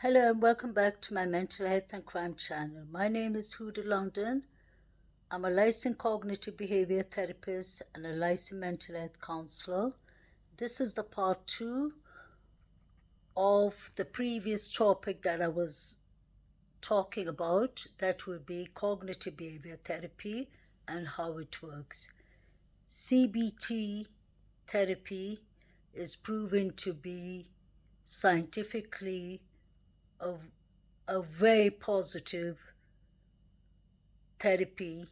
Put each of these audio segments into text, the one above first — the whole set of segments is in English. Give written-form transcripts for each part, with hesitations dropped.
Hello and welcome back to my mental health and crime channel. My name is Huda London. I'm a licensed cognitive behavior therapist and a licensed mental health counselor. This is the part two of the previous topic that I was talking about. That would be cognitive behavior therapy and how it works. CBT therapy is proven to be scientifically a, a very positive therapy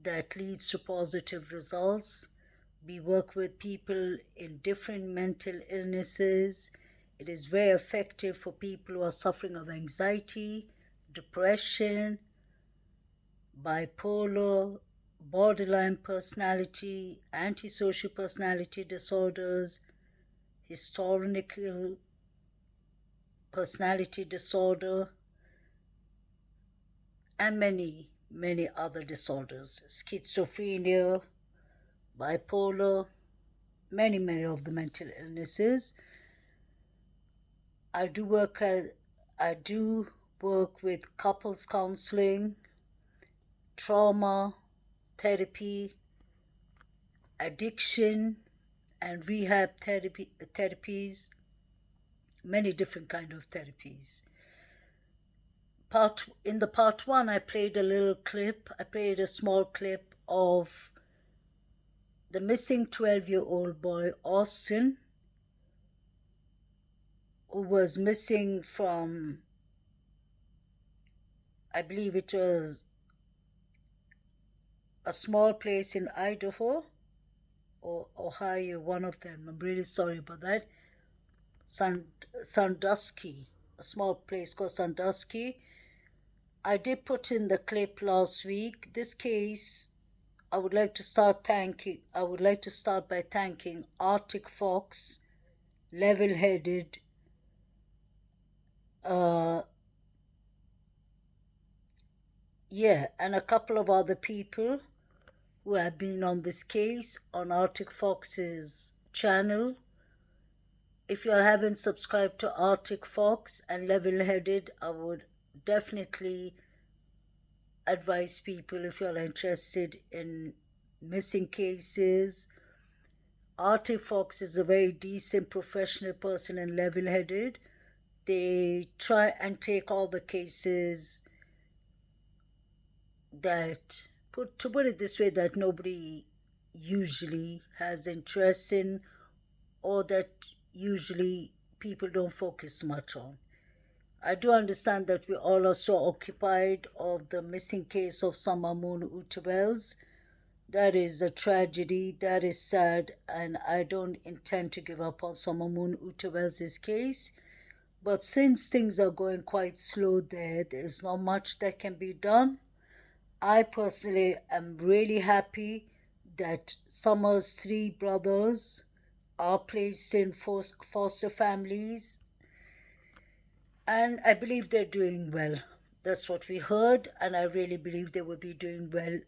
that leads to positive results. We work with people in different mental illnesses. It is very effective for people who are suffering of anxiety, depression, bipolar, borderline personality, antisocial personality disorders, historical personality disorder, and many other disorders, schizophrenia, bipolar, many of the mental illnesses. I do work I do work with couples counseling, trauma therapy, addiction and rehab therapies, many different kind of therapies. Part one, I played a little clip. I played a small clip of the missing 12-year-old boy Austin, who was missing from, I believe it was a small place in Idaho or Ohio, one of them. I'm really sorry about that. Sandusky, a small place called Sandusky. I did put in the clip last week. This case, I would like to start by thanking Arctic Fox, Level Headed, and a couple of other people who have been on this case on Arctic Fox's channel. If you haven't subscribed to Arctic Fox and Level Headed, I would definitely advise people, if you're interested in missing cases. Arctic Fox is a very decent professional person and level headed. They try and take all the cases that, to put it this way, that nobody usually has interest in, or that usually people don't focus much on. I do understand that we all are so occupied of the missing case of Summer Moon Utawels. That is a tragedy, that is sad, and I don't intend to give up on Summer Moon Utawels' case. But since things are going quite slow there's not much that can be done. I personally am really happy that Summer's three brothers are placed in foster families, and I believe they're doing well. That's what we heard, and I really believe they would be doing well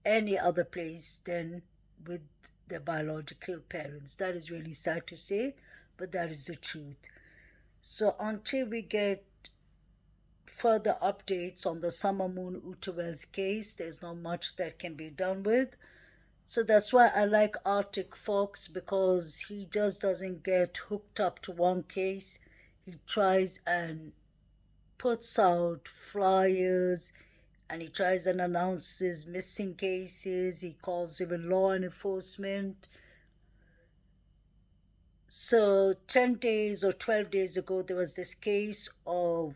any other place than with their biological parents. That is really sad to say, but that is the truth. So until we get further updates on the Summer Moon Utawels case, there's not much that can be done with. So that's why I like Arctic Fox, because he just doesn't get hooked up to one case. He tries and puts out flyers, and he tries and announces missing cases. He calls even law enforcement. So 10 days or 12 days ago, there was this case of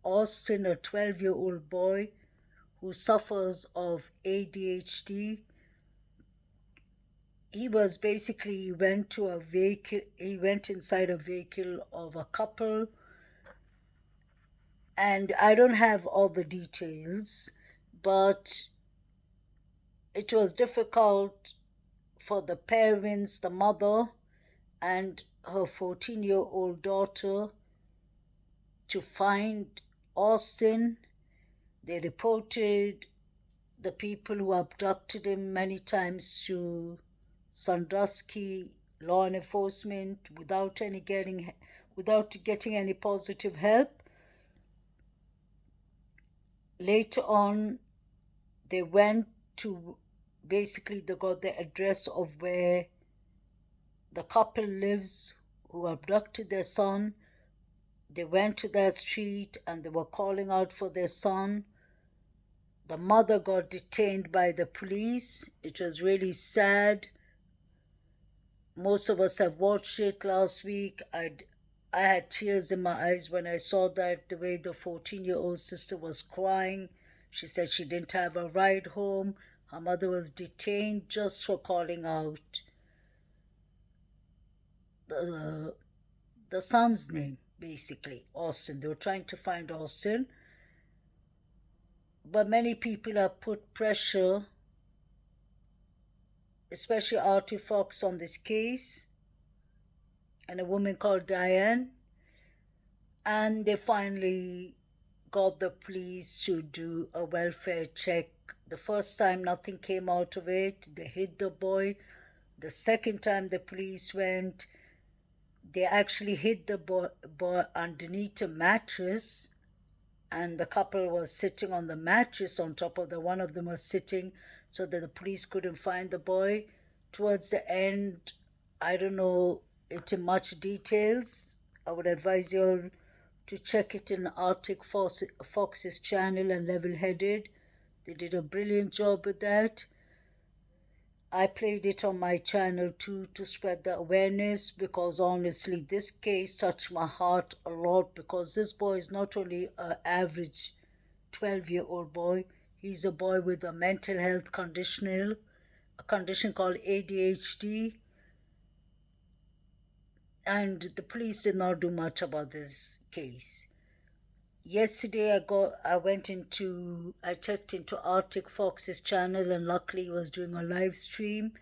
Austin, a 12-year-old boy who suffers of ADHD. He went inside a vehicle of a couple, and I don't have all the details, but it was difficult for the parents, the mother and her 14-year-old daughter, to find Austin. They reported the people who abducted him many times to Sandusky law enforcement without without getting any positive help. Later on, they went to, basically, they got the address of where the couple lives who abducted their son. They went to that street and they were calling out for their son. The mother got detained by the police. It was really sad. Most of us have watched it last week. I had tears in my eyes when I saw that, the way the 14-year-old sister was crying. She said she didn't have a ride home. Her mother was detained just for calling out the, the son's name, basically, Austin. They were trying to find Austin. But many people have put pressure, especially Artie Fox, on this case, and a woman called Diane. And they finally got the police to do a welfare check. The first time, nothing came out of it. They hid the boy. The second time the police went, they actually hid the boy underneath a mattress, and the couple was sitting on the mattress on top of the one of them was sitting, so that the police couldn't find the boy. Towards the end, I don't know it in much details. I would advise you all to check it in Arctic Fox's channel and Level Headed. They did a brilliant job with that. I played it on my channel too, to spread the awareness, because honestly this case touched my heart a lot, because this boy is not only an average 12-year-old boy, he's a boy with a mental health condition, a condition called ADHD. And the police did not do much about this case. Yesterday I checked into Arctic Fox's channel, and luckily he was doing a live stream.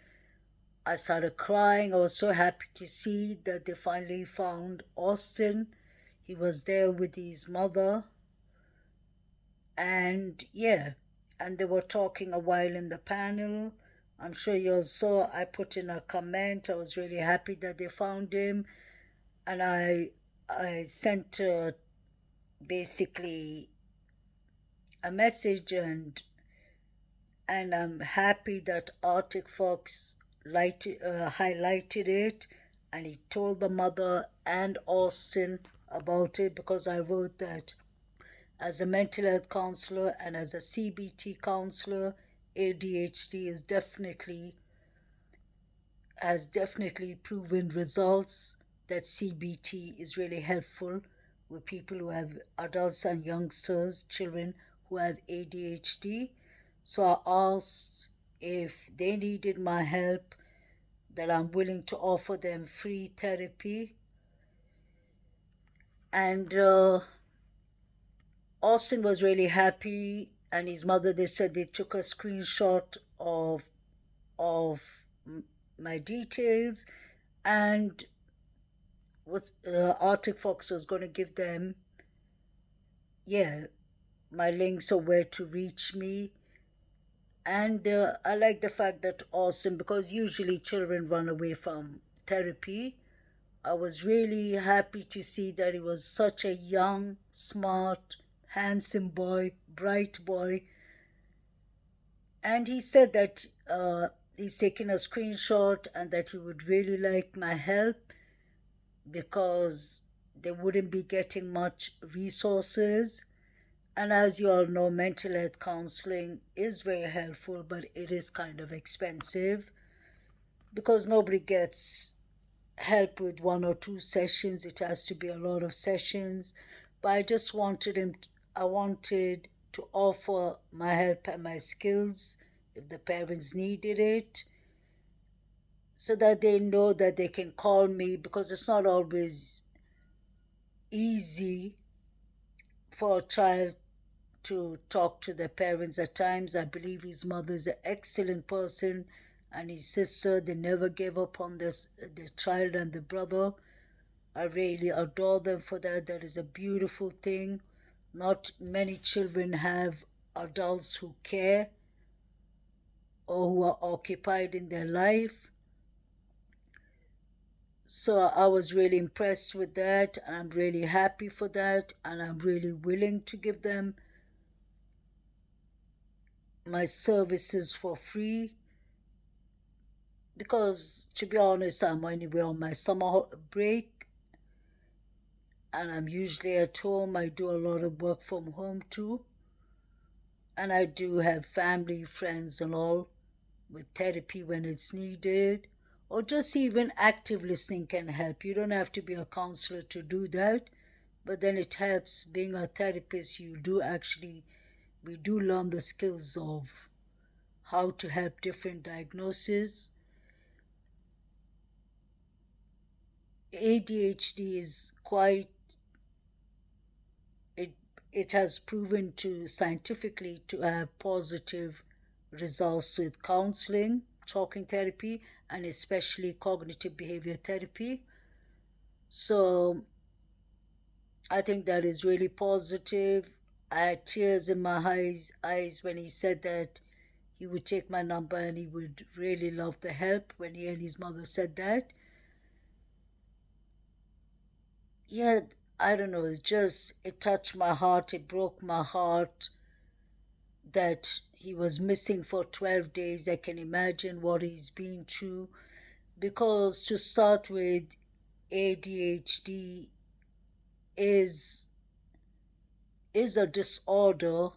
I started crying. I was so happy to see that they finally found Austin. He was there with his mother. And yeah, and they were talking a while in the panel. I'm sure you all saw, I put in a comment. I was really happy that they found him. And I sent basically a message, and I'm happy that Arctic Fox highlighted it, and he told the mother and Austin about it, because I wrote that as a mental health counselor and as a CBT counselor, ADHD has definitely proven results, that CBT is really helpful with people who have, adults and youngsters, children who have ADHD. So I asked if they needed my help, that I'm willing to offer them free therapy. And Austin was really happy, and his mother, they said they took a screenshot of my details, and was Arctic Fox was going to give them, yeah, my links of where to reach me. And I like the fact that Austin, because usually children run away from therapy, I was really happy to see that he was such a young, smart, handsome boy, bright boy. And he said that he's taken a screenshot and that he would really like my help, because they wouldn't be getting much resources. And as you all know, mental health counseling is very helpful, but it is kind of expensive, because nobody gets help with 1 or 2 sessions. It has to be a lot of sessions. But I wanted to offer my help and my skills if the parents needed it, so that they know that they can call me, because it's not always easy for a child to talk to their parents. At times, I believe his mother is an excellent person, and his sister, they never gave up on the child and the brother. I really adore them for that. That is a beautiful thing. Not many children have adults who care or who are occupied in their life. So I was really impressed with that, and I'm really happy for that, and I'm really willing to give them my services for free because, to be honest, I'm anyway on my summer break, and I'm usually at home. I do a lot of work from home too, and I do have family, friends, and all with therapy when it's needed. Or just even active listening can help. You don't have to be a counselor to do that, but then it helps. Being a therapist, we do learn the skills of how to help different diagnoses. ADHD is quite it it has proven to scientifically to have positive results with counseling, talking therapy, and especially cognitive behavior therapy. So I think that is really positive. I had tears in my eyes when he said that he would take my number and he would really love the help when he and his mother said that. Yeah, I don't know, it touched my heart, it broke my heart that he was missing for 12 days. I can imagine what he's been through because to start with, ADHD is is a disorder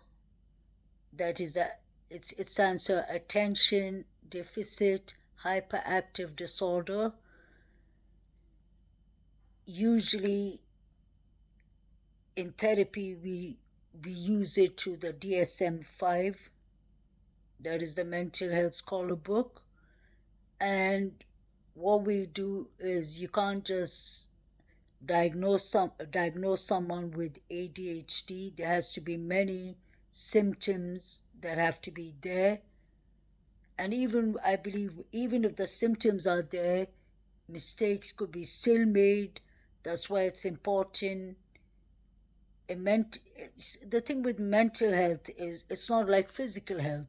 that is a it stands for attention deficit hyperactive disorder. Usually in therapy we use it to the DSM-5, that is the mental health scholar book. And what we do is you can't just diagnose someone with ADHD. There has to be many symptoms that have to be there. And even I believe even if the symptoms are there, mistakes could be still made. That's why it's important. The thing with mental health is it's not like physical health.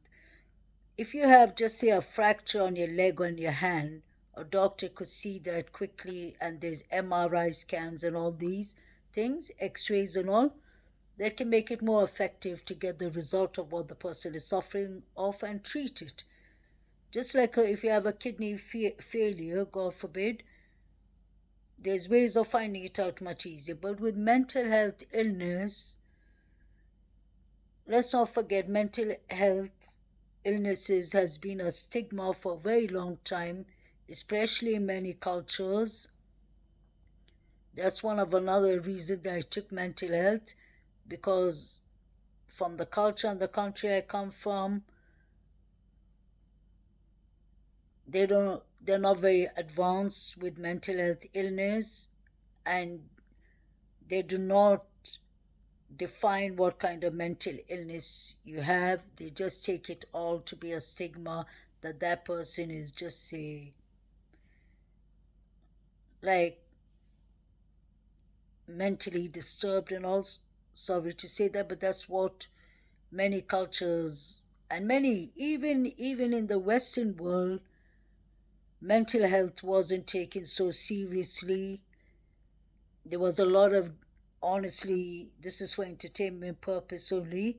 If you have, just say, a fracture on your leg or on your hand, a doctor could see that quickly, and there's MRI scans and all these things, x rays and all, that can make it more effective to get the result of what the person is suffering of and treat it. Just like if you have a kidney failure, God forbid, there's ways of finding it out much easier. But with mental health illness, let's not forget mental health illnesses has been a stigma for a very long time, especially in many cultures. That's one of another reason that I took mental health, because from the culture and the country I come from, they're not very advanced with mental health illness, and they do not define what kind of mental illness you have. They just take it all to be a stigma that that person is just, say, like mentally disturbed and all. Sorry to say that, but that's what many cultures and many even in the Western world, mental health wasn't taken so seriously. There was a lot of, honestly, this is for entertainment purpose only,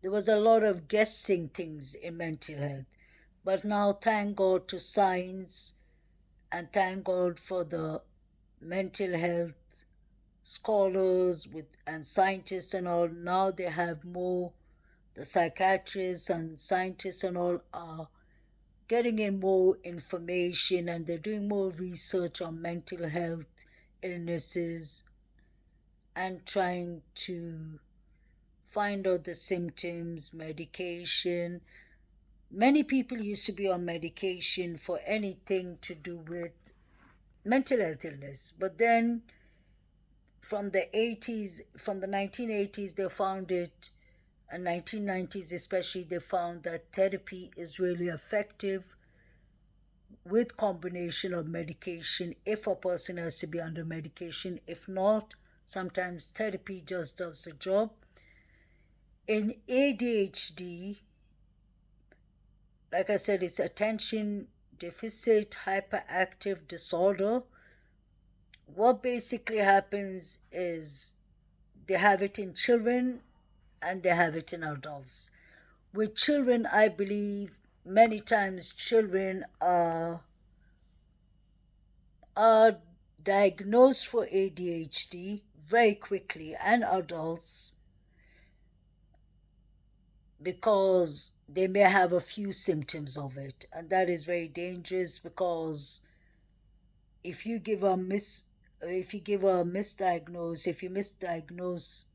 there was a lot of guessing things in mental health. But now, thank God to science, and thank God for the mental health scholars with and scientists and all. Now they have more, the psychiatrists and scientists and all are getting in more information, and they're doing more research on mental health illnesses and trying to find out the symptoms, medication. Many people used to be on medication for anything to do with mental health illness, but then from the 1980s, they found it, and 1990s especially, they found that therapy is really effective with combination of medication if a person has to be under medication. If not, sometimes therapy just does the job. In ADHD, like I said, it's attention deficit hyperactive disorder. what basically happens is they have it in children and they have it in adults. With children, I believe many times children are diagnosed for ADHD very quickly, and adults, because they may have a few symptoms of it, and that is very dangerous because if you give a mis if you give a misdiagnose if you misdiagnose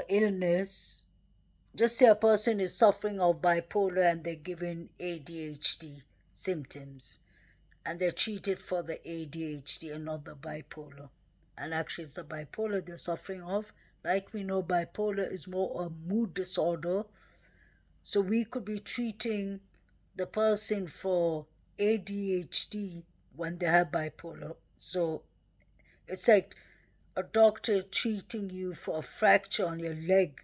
illness, just say a person is suffering of bipolar and they're given ADHD symptoms, and they're treated for the ADHD and not the bipolar. And actually, it's the bipolar they're suffering of. Like we know, bipolar is more a mood disorder. So we could be treating the person for ADHD when they have bipolar. So it's like a doctor treating you for a fracture on your leg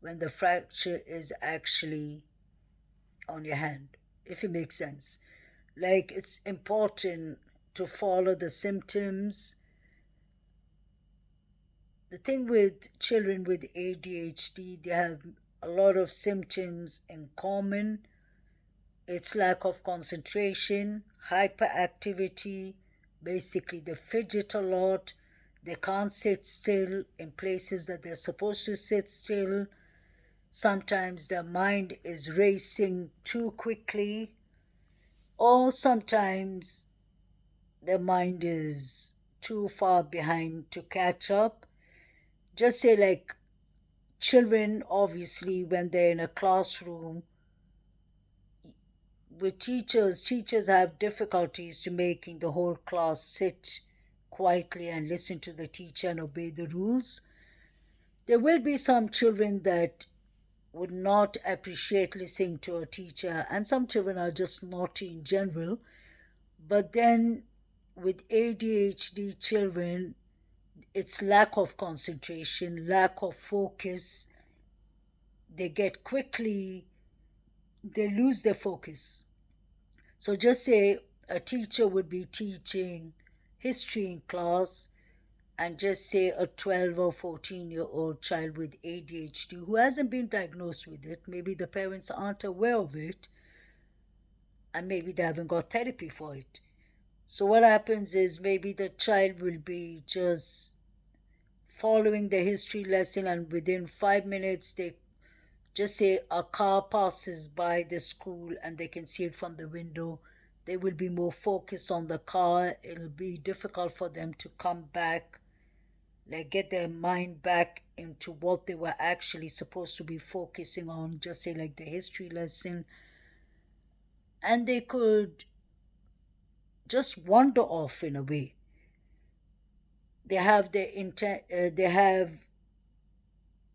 when the fracture is actually on your hand, if it makes sense. Like, it's important to follow the symptoms. The thing with children with ADHD, they have a lot of symptoms in common. It's lack of concentration, hyperactivity, basically they fidget a lot, they can't sit still in places that they're supposed to sit still. Sometimes their mind is racing too quickly, or sometimes their mind is too far behind to catch up. Just say, like, children, obviously, when they're in a classroom with teachers have difficulties to making the whole class sit quietly and listen to the teacher and obey the rules. There will be some children that would not appreciate listening to a teacher, and some children are just naughty in general. But then with ADHD children, it's lack of concentration, lack of focus. They get quickly, they lose their focus. So just say a teacher would be teaching history in class, and just say a 12 or 14-year-old child with ADHD who hasn't been diagnosed with it, maybe the parents aren't aware of it, and maybe they haven't got therapy for it. So what happens is maybe the child will be just following the history lesson, and within 5 minutes they just say a car passes by the school and they can see it from the window. They will be more focused on the car. It'll be difficult for them to come back, like get their mind back into what they were actually supposed to be focusing on, just say like the history lesson. And they could just wander off in a way. They have their intent, they have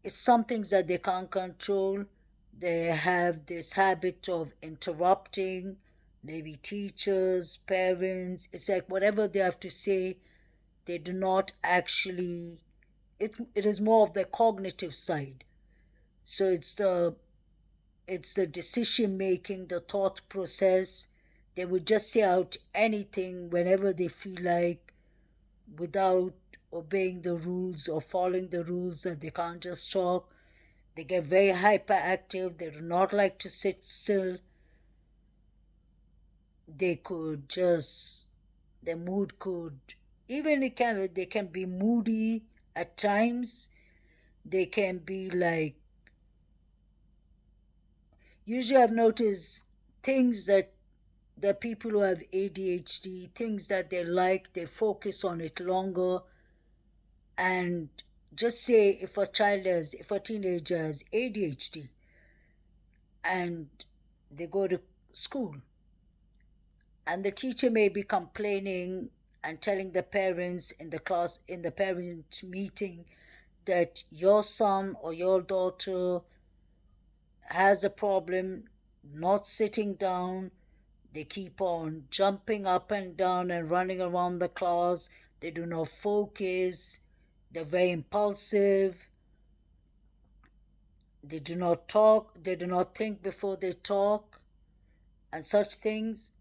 some things that they can't control. They have this habit of interrupting, maybe teachers, parents. It's like whatever they have to say, they do not actually, it is more of the cognitive side. So it's the decision making, the thought process. They would just say out anything whenever they feel like, without obeying the rules or following the rules, that they can't just talk. They get very hyperactive. They do not like to sit still. They could just, their mood could, even they can be moody at times. They can be like, usually I've noticed things that the people who have ADHD, things that they like, they focus on it longer. And just say if a teenager has ADHD and they go to school, and the teacher may be complaining and telling the parents in the class, in the parent meeting, that your son or your daughter has a problem not sitting down. They keep on jumping up and down and running around the class. They do not focus. They're very impulsive. They do not talk. They do not think before they talk, and such things.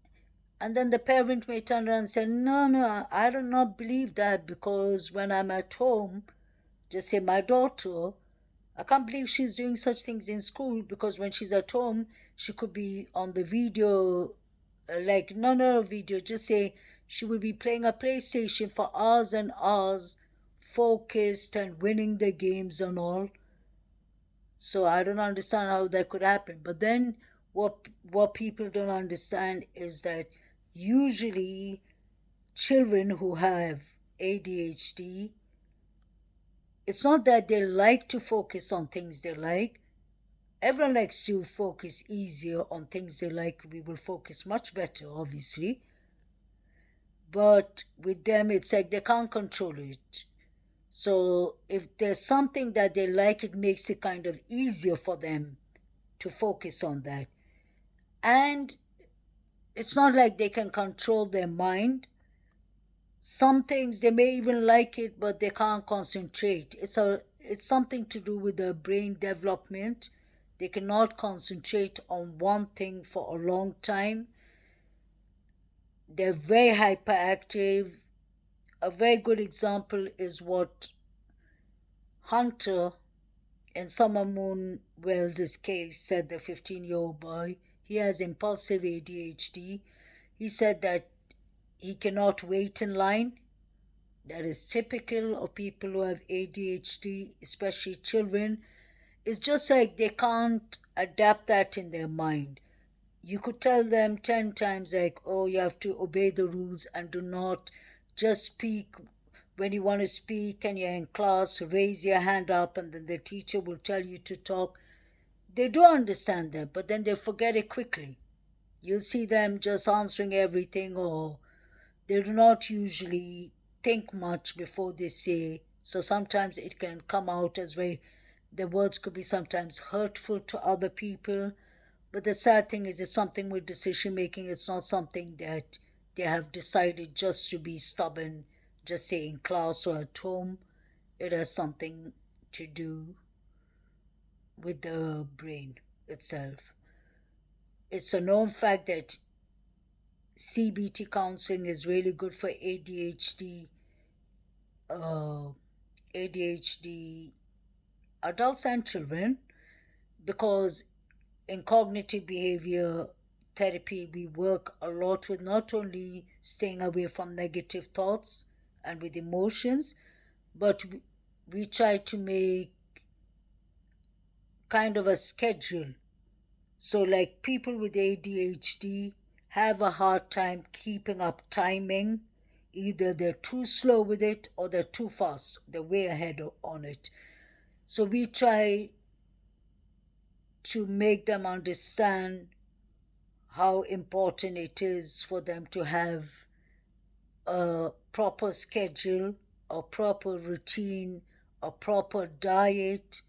And then the parent may turn around and say, no, no, I do not believe that, because when I'm at home, just say my daughter, I can't believe she's doing such things in school, because when she's at home, she could be on the video, like, no, no, video, just say she will be playing a PlayStation for hours and hours, focused and winning the games and all. So I don't understand how that could happen. But then what people don't understand is that usually children who have ADHD, it's not that they like to focus on things they like. Everyone likes to focus easier on things they like. We will focus much better, obviously. But with them, it's like they can't control it. So if there's something that they like, it makes it kind of easier for them to focus on that. And it's not like they can control their mind. Some things they may even like it, but they can't concentrate. It's something to do with the brain development. They cannot concentrate on one thing for a long time. They're very hyperactive. A very good example is what Hunter, in Summer Moon Wells' case, said, the 15-year-old boy. He has impulsive ADHD. He said that he cannot wait in line. That is typical of people who have ADHD, especially children. It's just like they can't adapt that in their mind. You could tell them 10 times, like, oh, you have to obey the rules and do not just speak when you want to speak and you're in class, raise your hand up, and then the teacher will tell you to talk. They do understand that, but then they forget it quickly. You'll see them just answering everything, or they do not usually think much before they say. So sometimes it can come out as very, the words could be sometimes hurtful to other people. But the sad thing is, it's something with decision making. It's not something that they have decided just to be stubborn, just say in class or at home. It has something to do with the brain itself. It's a known fact that CBT counseling is really good for uh, ADHD adults and children, because in cognitive behavior therapy, we work a lot with not only staying away from negative thoughts and with emotions, but we try to make kind of a schedule. So, like, people with ADHD have a hard time keeping up timing. Either they're too slow with it or they're too fast. They're way ahead on it. So, we try to make them understand how important it is for them to have a proper schedule, a proper routine, a proper diet,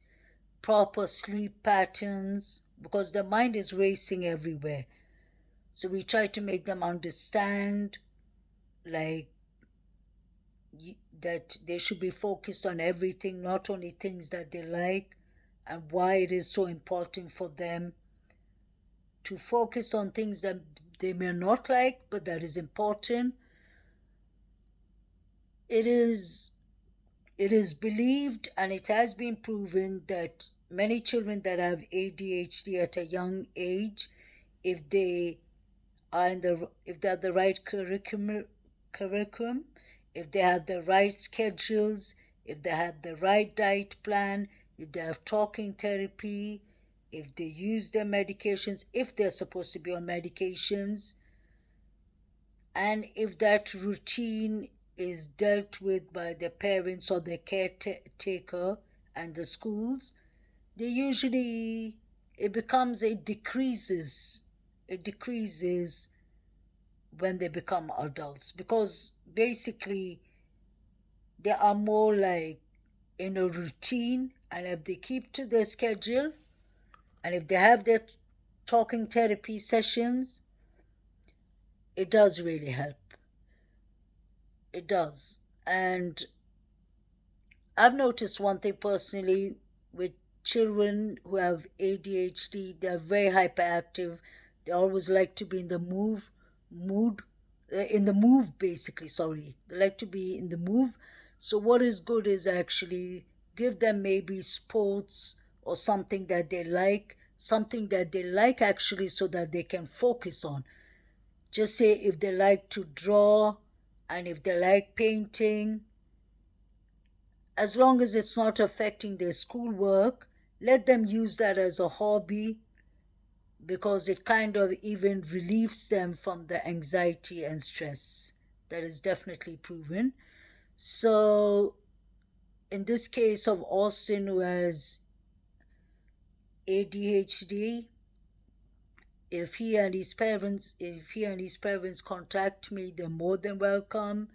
proper sleep patterns, because the mind is racing everywhere. So we try to make them understand, like, that they should be focused on everything, not only things that they like, and why it is so important for them to focus on things that they may not like, but that is important. It is it is believed and it has been proven that many children that have ADHD at a young age, if they if they have the right curriculum, if they have the right schedules, if they have the right diet plan, if they have talking therapy, if they use their medications, if they're supposed to be on medications, and if that routine is dealt with by the parents or the caretaker and the schools, they usually, it decreases when they become adults, because basically they are more like in a routine, and if they keep to their schedule and if they have their talking therapy sessions, it does really help. It does. And I've noticed one thing personally with children who have ADHD, they're very hyperactive. They always like to be in the move. mood, in the move basically, sorry. They like to be in the move. So, what is good is actually give them maybe sports or something that they like actually, so that they can focus on. Just say if they like to draw and if they like painting, as long as it's not affecting their schoolwork, let them use that as a hobby, because it kind of even relieves them from the anxiety and stress. That is definitely proven. So, in this case of Austin, who has ADHD, if he and his parents contact me, they're more than welcome.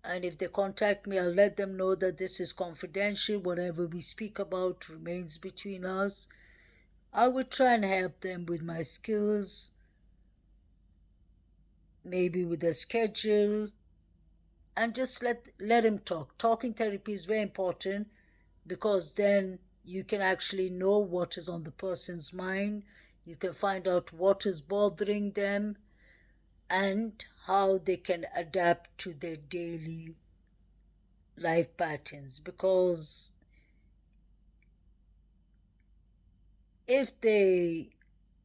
And if they contact me, I'll let them know that this is confidential. Whatever we speak about remains between us. I would try and help them with my skills, maybe with a schedule, and just let him talk. Talking therapy is very important, because then you can actually know what is on the person's mind. You can find out what is bothering them and how they can adapt to their daily life patterns. Because if they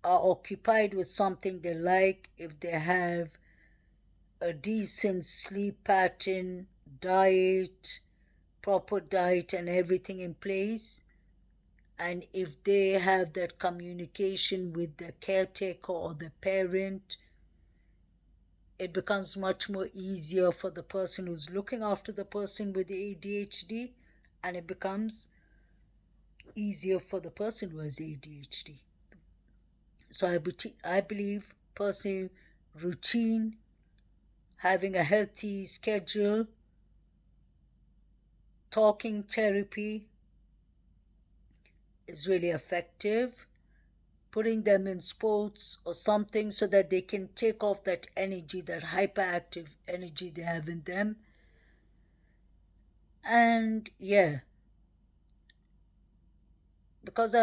are occupied with something they like, if they have a decent sleep pattern, diet, proper diet, and everything in place, and if they have that communication with the caretaker or the parent, it becomes much more easier for the person who's looking after the person with the ADHD, and it becomes easier for the person who has ADHD. So I believe personal routine, having a healthy schedule, talking therapy is really effective. Putting them in sports or something so that they can take off that energy, that hyperactive energy they have in them. And yeah, because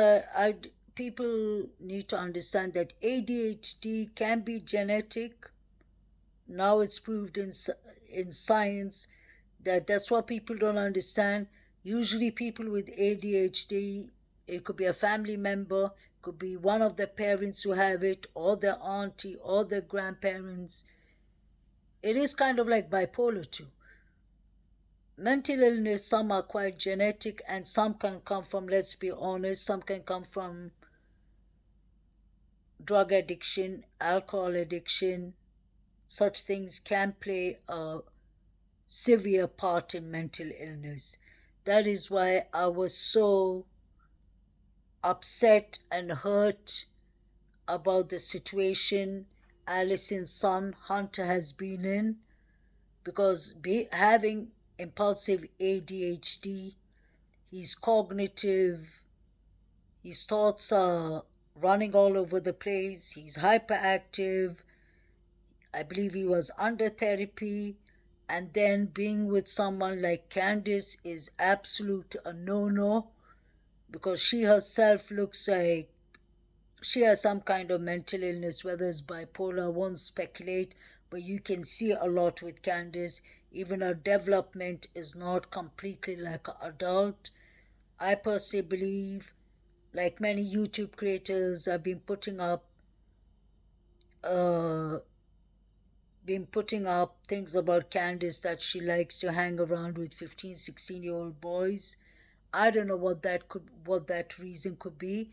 people need to understand that ADHD can be genetic. Now it's proved in science that that's what people don't understand. Usually, people with ADHD, it could be a family member, could be one of the parents who have it, or their auntie, or their grandparents. It is kind of like bipolar too. Mental illness, some are quite genetic, and some can come from, let's be honest, some can come from drug addiction, alcohol addiction. Such things can play a severe part in mental illness. That is why I was so upset and hurt about the situation Allison's son Hunter has been in, because having impulsive ADHD, his cognitive, his thoughts are running all over the place, he's hyperactive. I believe he was under therapy, and then being with someone like Candice is absolute a no-no, because she herself looks like she has some kind of mental illness, whether it's bipolar. I won't speculate, but you can see a lot with Candice. Even her development is not completely like an adult. I personally believe, like many YouTube creators, have uh, been putting up things about Candice, that she likes to hang around with 15, 16-year-old boys. I don't know what that reason could be,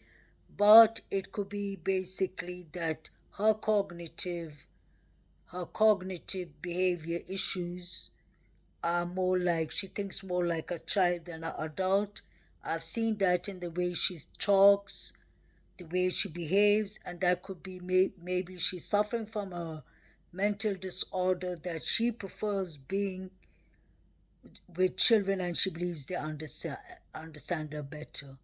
but it could be basically that her cognitive behavior issues are more like, she thinks more like a child than an adult. I've seen that in the way she talks, the way she behaves, and that could be maybe she's suffering from a mental disorder, that she prefers being with children and she believes they understand her better.